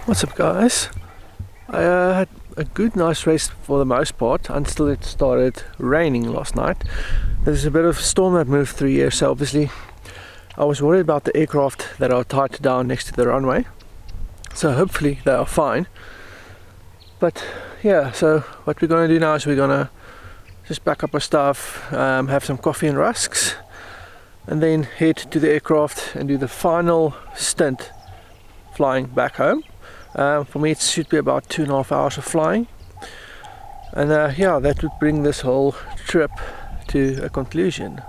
What's up, guys? I had a good nice rest for the most part until it started raining last night. There's a bit of a storm that moved through here, so obviously I was worried about the aircraft that are tied down next to the runway. So hopefully they are fine. But yeah, so what we're going to do now is we're going to just pack up our stuff, have some coffee and rusks, and then head to the aircraft and do the final stint flying back home. For me it should be about 2.5 hours of flying, and yeah, that would bring this whole trip to a conclusion.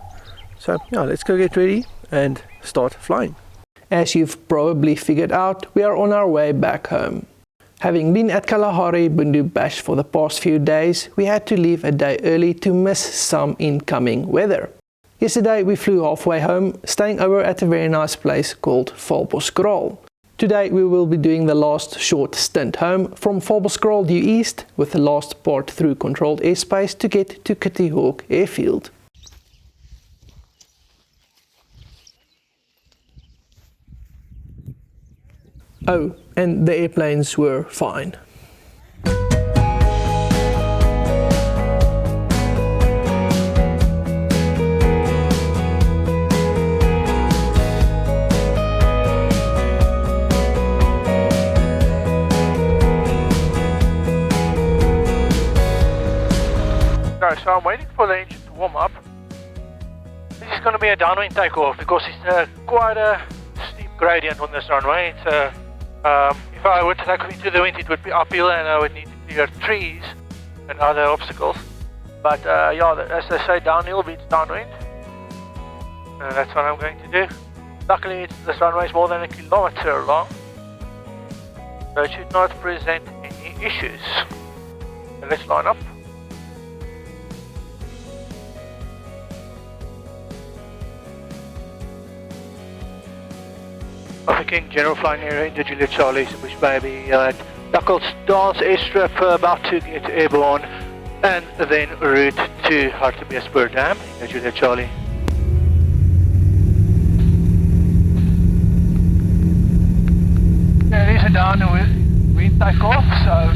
So yeah, let's go get ready and start flying. As you've probably figured out, we are on our way back home. Having been at Kalahari Bundu Bash for the past few days, we had to leave a day early to miss some incoming weather. Yesterday we flew halfway home, staying over at a very nice place called Vallboskraal. Today we will be doing the last short stint home from Vallboskraal due east, with the last part through controlled airspace to get to Kitty Hawk Airfield. Oh, and the airplanes were fine. So I'm waiting for the engine to warm up. This is going to be a downwind takeoff because it's quite a steep gradient on this runway. It's if I were to take off into the wind, it would be uphill and I would need to clear trees and other obstacles. But yeah, as they say, downhill beats downwind. That's what I'm going to do. Luckily, this runway is more than 1 kilometer long, so it should not present any issues. So let's line up. King General flying area into Juliet Charlie, Bush Baby at Duckles Dance Airstrip, about to get airborne, and then route to Hartbeespoort Dam into Juliet Charlie. There is a downwind takeoff, so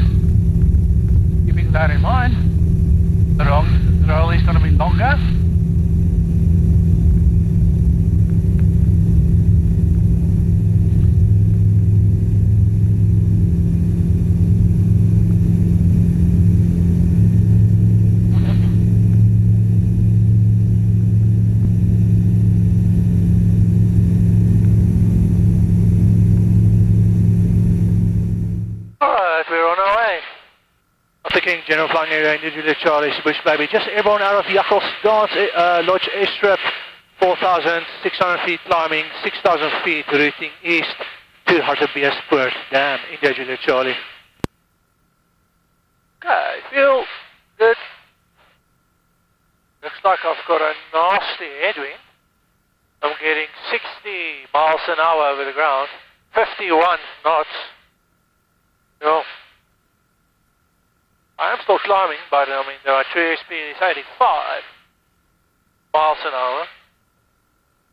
keeping that in mind, the roll is going to be longer. King General flying area into Juliet Charlie, Bush Baby, just airborne out of Duckles Dance Lodge Airstrip, 4,600 feet climbing, 6,000 feet routing east to Hartbeespoort Dam into Juliet Charlie. Okay, feel good. Looks like I've got a nasty headwind. I'm getting 60 miles an hour over the ground, 51 knots. No. I am still climbing, but I mean, the true speed is 85 miles an hour.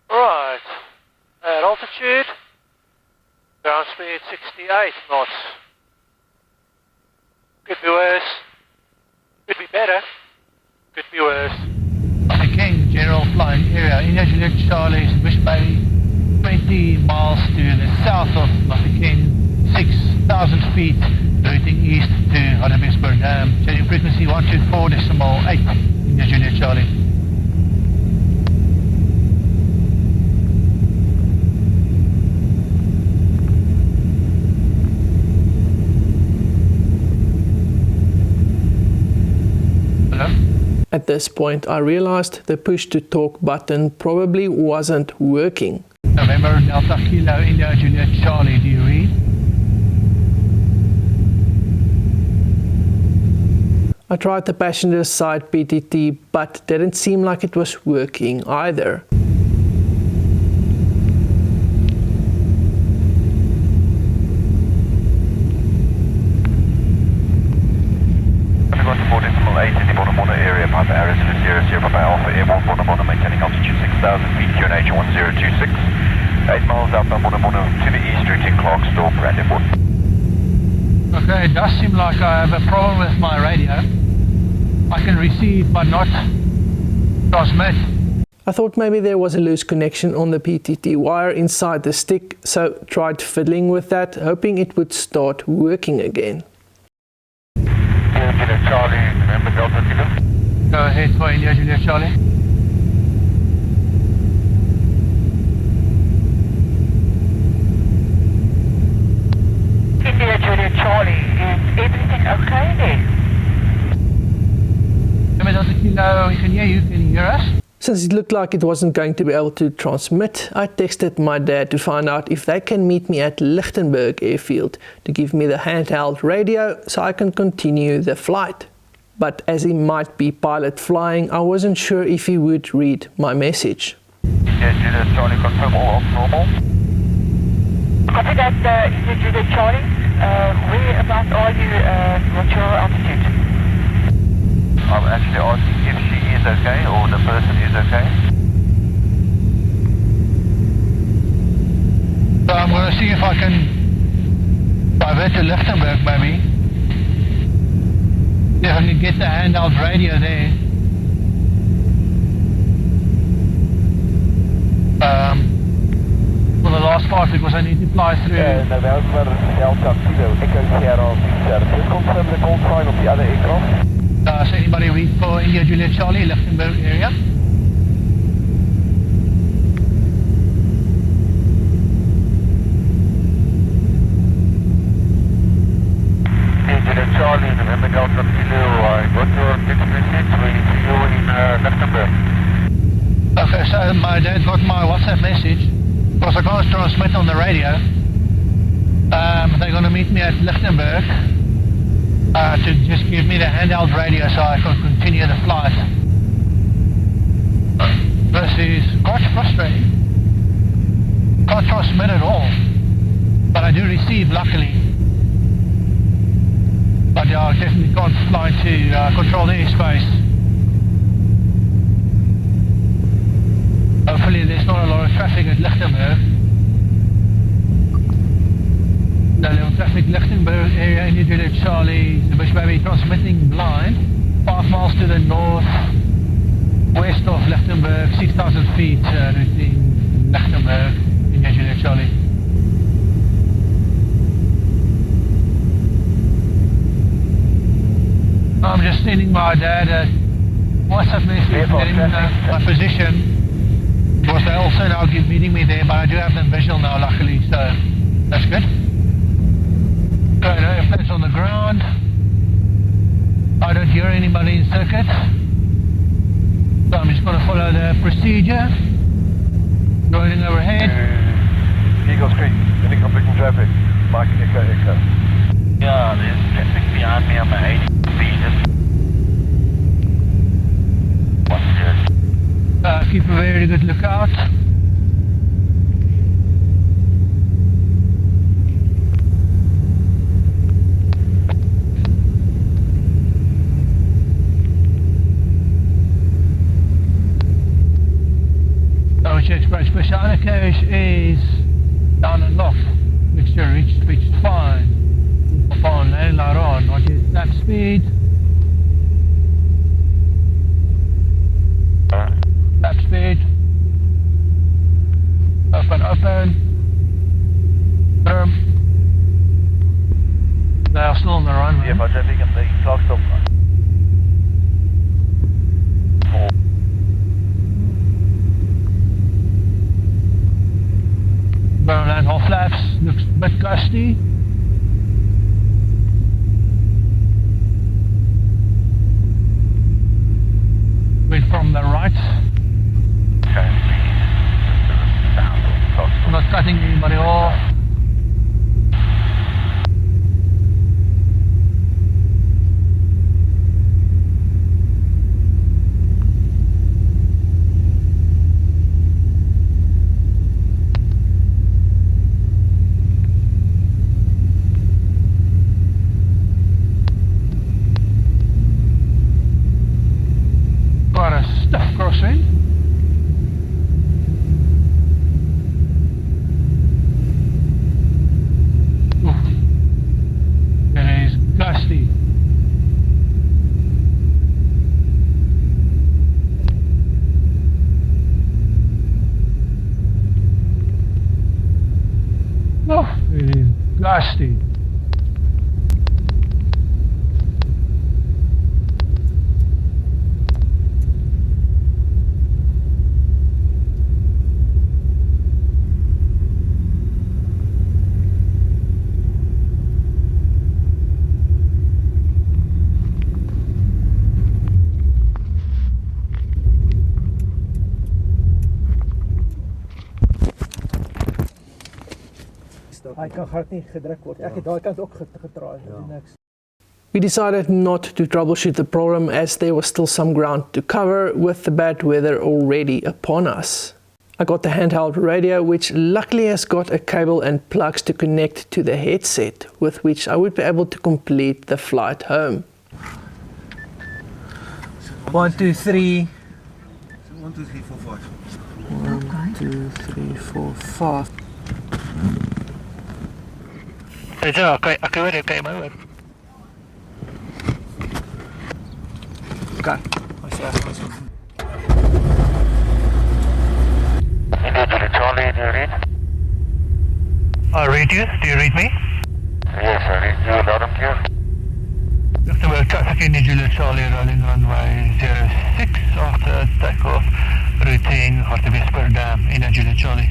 Right, at altitude, ground speed 68 knots. Could be worse, could be better, could be worse. King General flying area, India Juliet Charlie, Bush Baby, 20 miles to the south of King, 6,000 feet. Routing east to Hartbeespoort Dam, changing frequency 124.8 in Juliet Charlie. Hello? At this point I realized the push to talk button probably wasn't working. November Delta Kilo India Juliet Charlie, do you read? I tried the passenger side PTT, but didn't seem like it was working either. Area, Papa Arizona 00, Papa Alpha Airborne, Bonamona, maintaining altitude 6,000 feet, QNH 1026, 8 miles outbound Bonamona to the east, routing Clarksdorp, Brandon. At this point I realized the push to talk button probably wasn't working either. November Delta Kilo, India Juliet Charlie, Bush Baby, 20 miles to the south of King, 6,000 feet, QNH 1026, 8 miles outbound Bonamona to the east, routing Clarksdorp, Brandon. Okay, it does seem like I have a problem with my radio. I can receive but not transmit. I thought maybe there was a loose connection on the PTT wire inside the stick, so tried fiddling with that, hoping it would start working again. India Charlie, remember Delta Kilo? Go ahead for India Juliet Charlie. India Juliet Charlie, is everything okay there? Remember Delta Kilo, we can hear you, can you hear us? Since it looked like it wasn't going to be able to transmit, I texted my dad to find out if they can meet me at Lichtenberg airfield to give me the handheld radio so I can continue the flight. But as he might be pilot flying, I wasn't sure if he would read my message. India Juliet Charlie, confirm all normal. Copy that, India Juliet Charlie. Where about are you? What's your altitude? I'm actually asking if she is okay or the person is okay. So I'm going to see if I can divert to Lichtenberg maybe. See if I can get the handheld radio there. For the last part because I need to fly through. November Delta Kilo, Echo Sierra Victor. Just confirm the call sign of the other aircraft. Is anybody read for India Juliet Charlie, Lichtenberg area? India Juliet Charlie, November Delta Kilo, I got your text message, we see you in Lichtenberg. Okay, so my dad got my WhatsApp message because I can't transmit on the radio. They're going to meet me at Lichtenberg to just give me the handheld radio so I can continue the flight. This is quite frustrating. Can't transmit at all, but I do receive luckily. But yeah, I definitely can't fly to control the airspace. Hopefully there's not a lot of traffic at Lichtenberg. No little traffic, Lichtenberg area, India Juliet Charlie, the Bush Baby transmitting blind, 5 miles to the north, west of Lichtenberg, 6,000 feet, routing Lichtenberg, India Juliet Charlie. I'm just sending my dad a WhatsApp message letting him know my position. Because they also now keep meeting me there, but I do have them visual now luckily, so that's good. Okay, no airplanes on the ground. I don't hear anybody in circuit. So I'm just going to follow the procedure. Going overhead. Eagle Street, any conflicting traffic? Mike Echo Echo. Yeah, there's traffic behind me on my 80 speed. What's good? Keep a very good lookout. Which Express Special Cache is down and loft. Mixture reached fine. Upon landing later on, not yet tap speed. Tap speed. Open. Firm. They are still on the runway. Yeah, but traffic and the clock stop. Burn land hall flaps, looks a bit gusty. Wind from the right. I'm not cutting anybody off. Quite a stiff crosswind. Lusty. Hy kan hard nie gedruk word. Ek het daai kant ook gedraai. Niks. We decided not to troubleshoot the problem as there was still some ground to cover with the bad weather already upon us. I got the handheld radio, which luckily has got a cable and plugs to connect to the headset, with which I would be able to complete the flight home. 1, 2, 3. 1, 2, 3, 4, 5. 1, 2, 3, 4, 5. Ja, ek hoor jy, kan jy my hoor? Okay. Ons reg. Individual Charlie, do you read? I read you. Do you read me? Yes, I read you loud and clear. Lufthansa traffic Individual Charlie rolling runway 06 after takeoff. Routine Hartbeespoort Dam, Individual Charlie.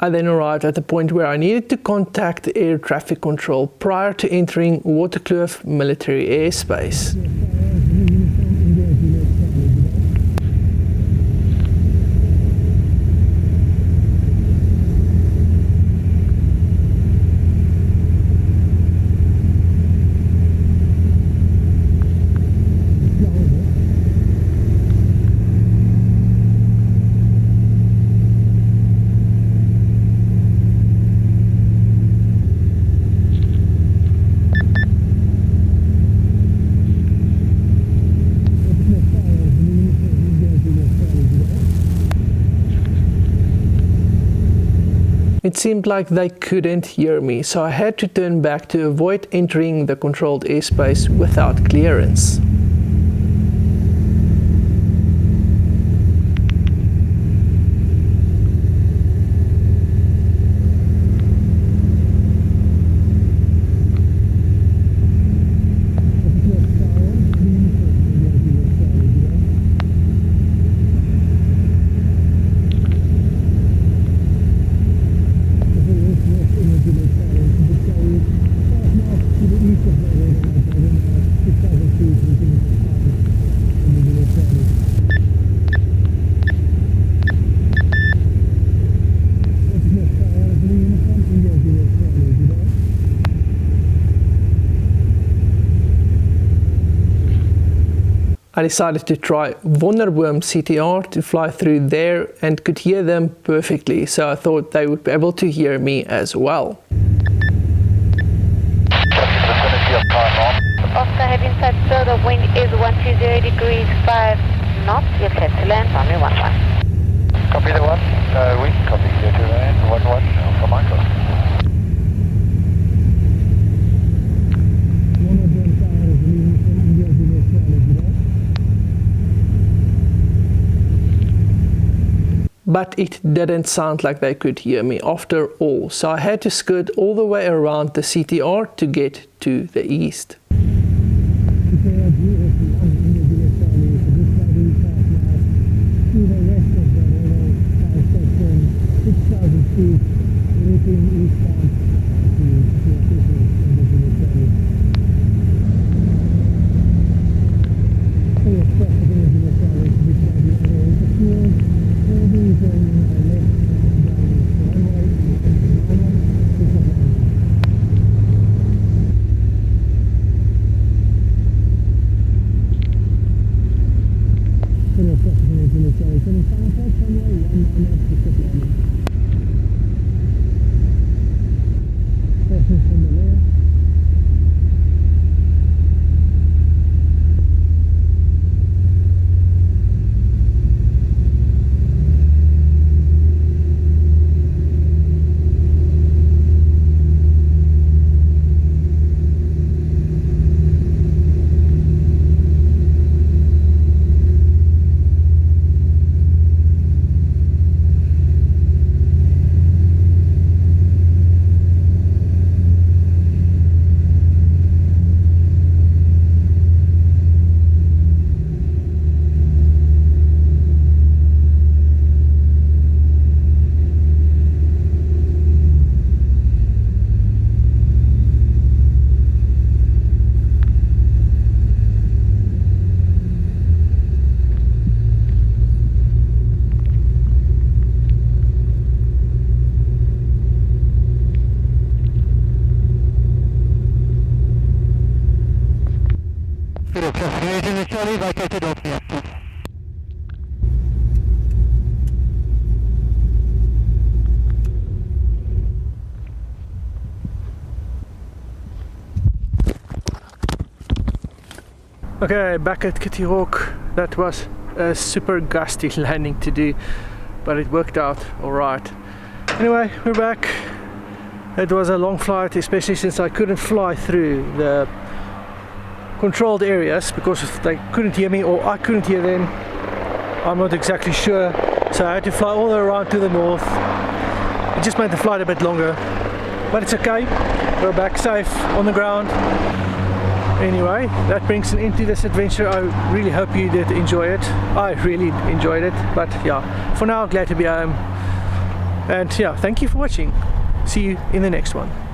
I then arrived at the point where I needed to contact air traffic control prior to entering Waterkloof military airspace. It seemed like they couldn't hear me, so I had to turn back to avoid entering the controlled airspace without clearance. I decided to try Wonderboom CTR to fly through there and could hear them perfectly, so I thought they would be able to hear me as well. Oscar, heading inside, so the wind is 120 degrees 5 knots. You're set to land, runway 11. Copy the one, wind, copy, clear to land, 11, Alpha Micro. but it didn't sound like they could hear me after all, so I had to skirt all the way around the CTR to get to the east. Okay, back at Kitty Hawk. That was a super gusty landing to do, but it worked out alright. Anyway, we're back. It was a long flight, especially since I couldn't fly through the controlled areas because they couldn't hear me or I couldn't hear them. I'm not exactly sure, so I had to fly all the way around to the north. It just made the flight a bit longer, but it's okay. We're back safe on the ground. Anyway, that brings an end to this adventure. I really hope you did enjoy it. I really enjoyed it, but yeah, for now, glad to be home. And yeah, thank you for watching. See you in the next one.